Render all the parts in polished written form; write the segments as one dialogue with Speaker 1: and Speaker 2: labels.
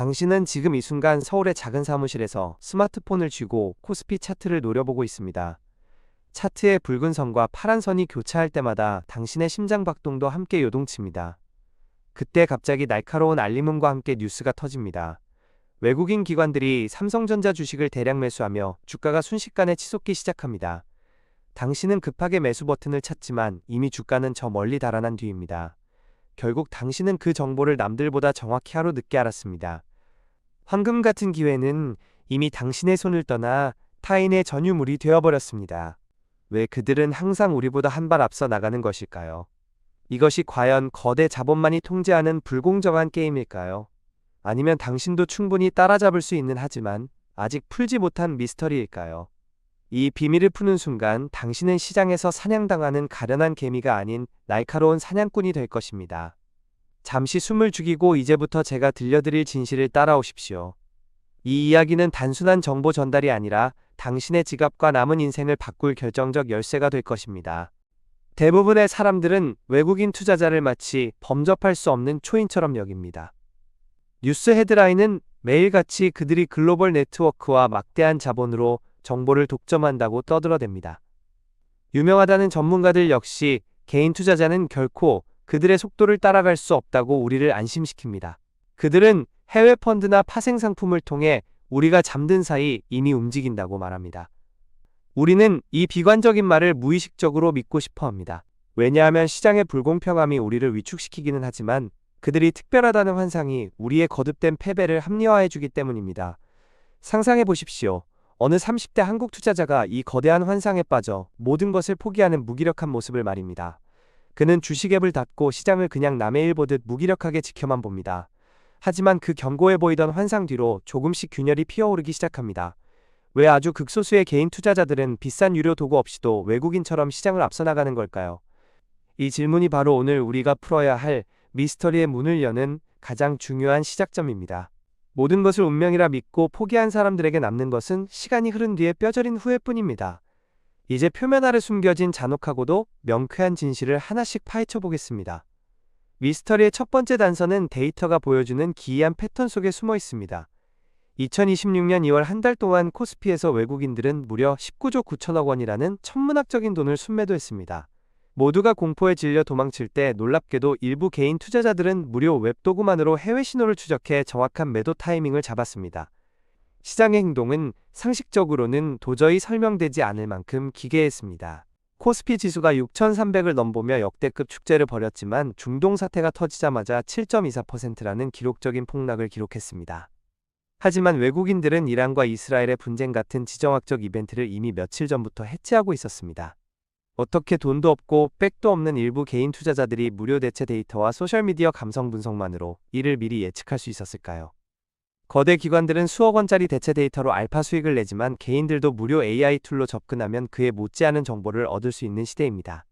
Speaker 1: 당신은 지금 이 순간 서울의 작은 사무실에서 스마트폰을 쥐고 코스피 차트를 노려보고 있습니다. 차트의 붉은 선과 파란 선이 교차할 때마다 당신의 심장 박동도 함께 요동칩니다. 그때 갑자기 날카로운 알림음과 함께 뉴스가 터집니다. 외국인 기관들이 삼성전자 주식을 대량 매수하며 주가가 순식간에 치솟기 시작합니다. 당신은 급하게 매수 버튼을 찾지만 이미 주가는 저 멀리 달아난 뒤입니다. 결국 당신은 그 정보를 남들보다 정확히 하루 늦게 알았습니다. 황금 같은 기회는 이미 당신의 손을 떠나 타인의 전유물이 되어버렸습니다. 왜 그들은 항상 우리보다 한 발 앞서 나가는 것일까요? 이것이 과연 거대 자본만이 통제하는 불공정한 게임일까요? 아니면 당신도 충분히 따라잡을 수 있는 하지만 아직 풀지 못한 미스터리일까요? 이 비밀을 푸는 순간 당신은 시장에서 사냥당하는 가련한 개미가 아닌 날카로운 사냥꾼이 될 것입니다. 잠시 숨을 죽이고 이제부터 제가 들려드릴 진실을 따라오십시오. 이 이야기는 단순한 정보 전달이 아니라 당신의 지갑과 남은 인생을 바꿀 결정적 열쇠가 될 것입니다. 대부분의 사람들은 외국인 투자자를 마치 범접할 수 없는 초인처럼 여깁니다. 뉴스 헤드라인은 매일같이 그들이 글로벌 네트워크와 막대한 자본으로 정보를 독점한다고 떠들어댑니다. 유명하다는 전문가들 역시 개인 투자자는 결코 그들의 속도를 따라갈 수 없다고 우리를 안심시킵니다. 그들은 해외 펀드나 파생 상품을 통해 우리가 잠든 사이 이미 움직인다고 말합니다. 우리는 이 비관적인 말을 무의식적으로 믿고 싶어 합니다. 왜냐하면 시장의 불공평함이 우리를 위축시키기는 하지만 그들이 특별하다는 환상이 우리의 거듭된 패배를 합리화해주기 때문입니다. 상상해 보십시오. 어느 30대 한국 투자자가 이 거대한 환상에 빠져 모든 것을 포기하는 무기력한 모습을 말입니다. 그는 주식앱을 닫고 시장을 그냥 남의 일 보듯 무기력하게 지켜만 봅니다. 하지만 그 견고해 보이던 환상 뒤로 조금씩 균열이 피어오르기 시작합니다. 왜 아주 극소수의 개인 투자자들은 비싼 유료 도구 없이도 외국인처럼 시장을 앞서 나가는 걸까요? 이 질문이 바로 오늘 우리가 풀어야 할 미스터리의 문을 여는 가장 중요한 시작점입니다. 모든 것을 운명이라 믿고 포기한 사람들에게 남는 것은 시간이 흐른 뒤에 뼈저린 후회뿐입니다. 이제 표면 아래 숨겨진 잔혹하고도 명쾌한 진실을 하나씩 파헤쳐 보겠습니다. 미스터리의 첫 번째 단서는 데이터가 보여주는 기이한 패턴 속에 숨어 있습니다. 2026년 2월 한 달 동안 코스피에서 외국인들은 무려 19조 9천억 원이라는 천문학적인 돈을 순매도했습니다. 모두가 공포에 질려 도망칠 때 놀랍게도 일부 개인 투자자들은 무료 웹도구만으로 해외 신호를 추적해 정확한 매도 타이밍을 잡았습니다. 시장의 행동은 상식적으로는 도저히 설명되지 않을 만큼 기괴했습니다. 코스피 지수가 6,300을 넘보며 역대급 축제를 벌였지만 중동 사태가 터지자마자 7.24%라는 기록적인 폭락을 기록했습니다. 하지만 외국인들은 이란과 이스라엘의 분쟁 같은 지정학적 이벤트를 이미 며칠 전부터 해치하고 있었습니다. 어떻게 돈도 없고 백도 없는 일부 개인 투자자들이 무료 대체 데이터와 소셜미디어 감성 분석만으로 이를 미리 예측할 수 있었을까요? 거대 기관들은 수억 원짜리 대체 데이터로 알파 수익을 내지만 개인들도 무료 AI 툴로 접근하면 그에 못지않은 정보를 얻을 수 있는 시대입니다.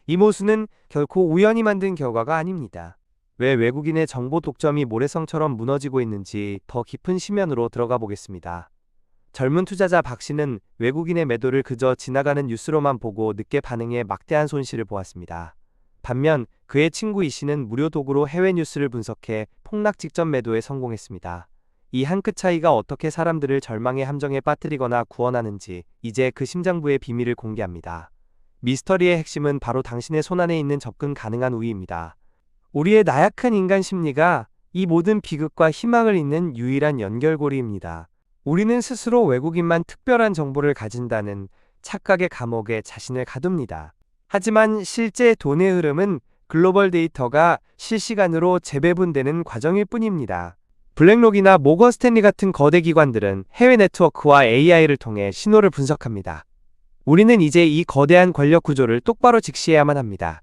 Speaker 1: 이 모순은 결코 우연히 만든 결과가 아닙니다. 왜 외국인의 정보 독점이 모래성처럼 무너지고 있는지 더 깊은 심연으로 들어가 보겠습니다. 젊은 투자자 박 씨는 외국인의 매도를 그저 지나가는 뉴스로만 보고 늦게 반응해 막대한 손실을 보았습니다. 반면 그의 친구 이 씨는 무료 도구로 해외 뉴스를 분석해 폭락 직전 매도에 성공했습니다. 이 한 끗 차이가 어떻게 사람들을 절망의 함정에 빠뜨리거나 구원하는지 이제 그 심장부의 비밀을 공개합니다. 미스터리의 핵심은 바로 당신의 손안에 있는 접근 가능한 우위입니다. 우리의 나약한 인간 심리가 이 모든 비극과 희망을 잇는 유일한 연결고리입니다. 우리는 스스로 외국인만 특별한 정보를 가진다는 착각의 감옥에 자신을 가둡니다. 하지만 실제 돈의 흐름은 글로벌 데이터가 실시간으로 재배분되는 과정일 뿐입니다. 블랙록이나 모건 스탠리 같은 거대 기관들은 해외 네트워크와 AI를 통해 신호를 분석합니다. 우리는 이제 이 거대한 권력 구조를 똑바로 직시해야만 합니다.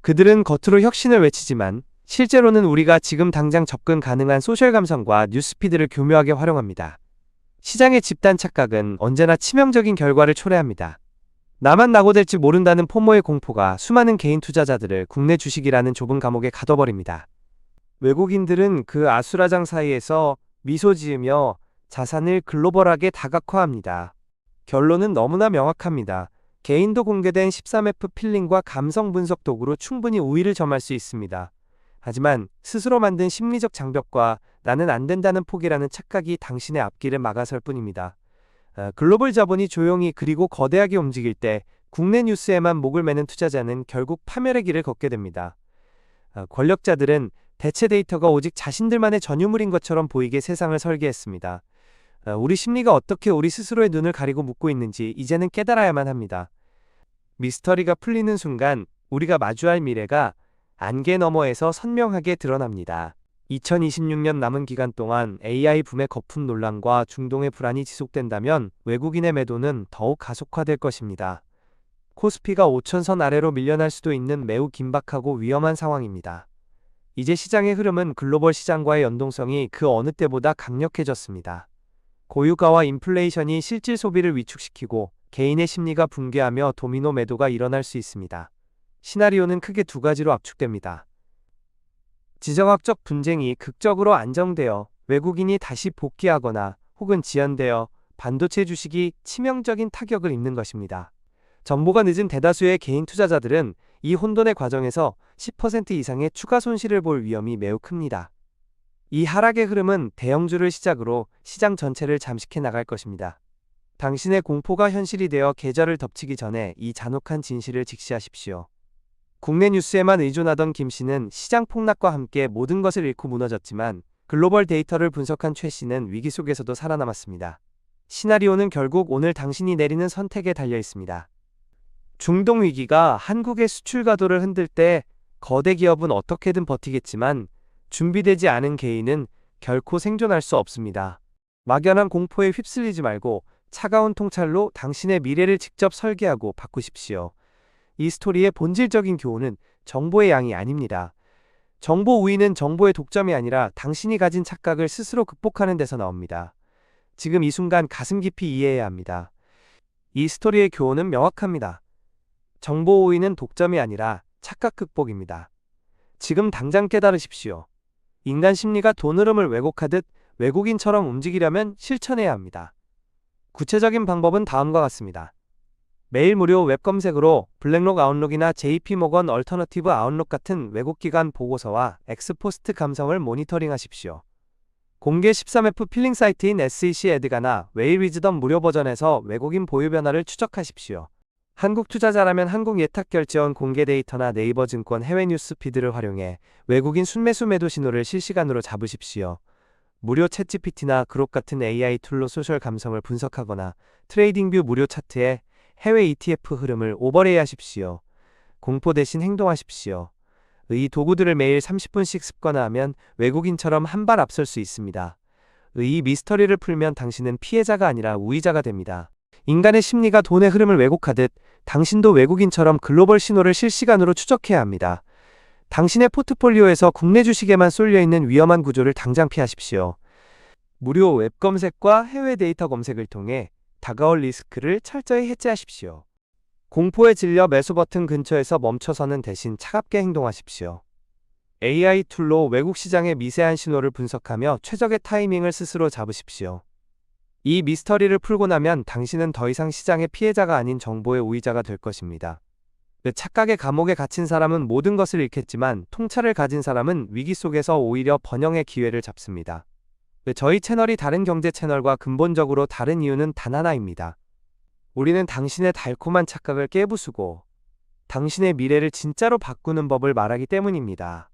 Speaker 1: 그들은 겉으로 혁신을 외치지만 실제로는 우리가 지금 당장 접근 가능한 소셜 감성과 뉴스피드를 교묘하게 활용합니다. 시장의 집단 착각은 언제나 치명적인 결과를 초래합니다. 나만 낙오될지 모른다는 포모의 공포가 수많은 개인 투자자들을 국내 주식이라는 좁은 감옥에 가둬버립니다. 외국인들은 그 아수라장 사이에서 미소 지으며 자산을 글로벌하게 다각화합니다. 결론은 너무나 명확합니다. 개인도 공개된 13F 필링과 감성 분석 도구로 충분히 우위를 점할 수 있습니다. 하지만 스스로 만든 심리적 장벽과 나는 안 된다는 포기라는 착각이 당신의 앞길을 막아설 뿐입니다. 글로벌 자본이 조용히 그리고 거대하게 움직일 때 국내 뉴스에만 목을 매는 투자자는 결국 파멸의 길을 걷게 됩니다. 권력자들은 대체 데이터가 오직 자신들만의 전유물인 것처럼 보이게 세상을 설계했습니다. 우리 심리가 어떻게 우리 스스로의 눈을 가리고 묻고 있는지 이제는 깨달아야만 합니다. 미스터리가 풀리는 순간 우리가 마주할 미래가 안개 너머에서 선명하게 드러납니다. 2026년 남은 기간 동안 AI 붐의 거품 논란과 중동의 불안이 지속된다면 외국인의 매도는 더욱 가속화될 것입니다. 코스피가 5천선 아래로 밀려날 수도 있는 매우 긴박하고 위험한 상황입니다. 이제 시장의 흐름은 글로벌 시장과의 연동성이 그 어느 때보다 강력해졌습니다. 고유가와 인플레이션이 실질 소비를 위축시키고 개인의 심리가 붕괴하며 도미노 매도가 일어날 수 있습니다. 시나리오는 크게 두 가지로 압축됩니다. 지정학적 분쟁이 극적으로 안정되어 외국인이 다시 복귀하거나 혹은 지연되어 반도체 주식이 치명적인 타격을 입는 것입니다. 정보가 늦은 대다수의 개인 투자자들은 이 혼돈의 과정에서 10% 이상의 추가 손실을 볼 위험이 매우 큽니다. 이 하락의 흐름은 대형주를 시작으로 시장 전체를 잠식해 나갈 것입니다. 당신의 공포가 현실이 되어 계절을 덮치기 전에 이 잔혹한 진실을 직시하십시오. 국내 뉴스에만 의존하던 김 씨는 시장 폭락과 함께 모든 것을 잃고 무너졌지만 글로벌 데이터를 분석한 최 씨는 위기 속에서도 살아남았습니다. 시나리오는 결국 오늘 당신이 내리는 선택에 달려 있습니다. 중동 위기가 한국의 수출 가도를 흔들 때 거대 기업은 어떻게든 버티겠지만 준비되지 않은 개인은 결코 생존할 수 없습니다. 막연한 공포에 휩쓸리지 말고 차가운 통찰로 당신의 미래를 직접 설계하고 바꾸십시오. 이 스토리의 본질적인 교훈은 정보의 양이 아닙니다. 정보 우위는 정보의 독점이 아니라 당신이 가진 착각을 스스로 극복하는 데서 나옵니다. 지금 이 순간 가슴 깊이 이해해야 합니다. 이 스토리의 교훈은 명확합니다. 정보 우위는 독점이 아니라 착각 극복입니다. 지금 당장 깨달으십시오. 인간 심리가 돈 흐름을 왜곡하듯 외국인처럼 움직이려면 실천해야 합니다. 구체적인 방법은 다음과 같습니다. 매일 무료 웹 검색으로 블랙록 아웃룩이나 JP모건 얼터너티브 아웃룩 같은 외국기관 보고서와 엑스포스트 감성을 모니터링하십시오. 공개 13F 필링 사이트인 SEC 에드가나 웨이 위즈덤 무료 버전에서 외국인 보유 변화를 추적하십시오. 한국 투자자라면 한국 예탁결제원 공개 데이터나 네이버 증권 해외 뉴스 피드를 활용해 외국인 순매수 매도 신호를 실시간으로 잡으십시오. 무료 챗GPT나 그록 같은 AI 툴로 소셜 감성을 분석하거나 트레이딩뷰 무료 차트에 해외 ETF 흐름을 오버레이 하십시오. 공포 대신 행동하십시오. 이 도구들을 매일 30분씩 습관화하면 외국인처럼 한 발 앞설 수 있습니다. 이 미스터리를 풀면 당신은 피해자가 아니라 우위자가 됩니다. 인간의 심리가 돈의 흐름을 왜곡하듯 당신도 외국인처럼 글로벌 신호를 실시간으로 추적해야 합니다. 당신의 포트폴리오에서 국내 주식에만 쏠려있는 위험한 구조를 당장 피하십시오. 무료 웹 검색과 해외 데이터 검색을 통해 다가올 리스크를 철저히 해제하십시오. 공포에 질려 매수 버튼 근처에서 멈춰서는 대신 차갑게 행동하십시오. AI 툴로 외국 시장의 미세한 신호를 분석하며 최적의 타이밍을 스스로 잡으십시오. 이 미스터리를 풀고 나면 당신은 더 이상 시장의 피해자가 아닌 정보의 우위자가 될 것입니다. 착각의 감옥에 갇힌 사람은 모든 것을 잃겠지만 통찰을 가진 사람은 위기 속에서 오히려 번영의 기회를 잡습니다. 저희 채널이 다른 경제 채널과 근본적으로 다른 이유는 단 하나입니다. 우리는 당신의 달콤한 착각을 깨부수고 당신의 미래를 진짜로 바꾸는 법을 말하기 때문입니다.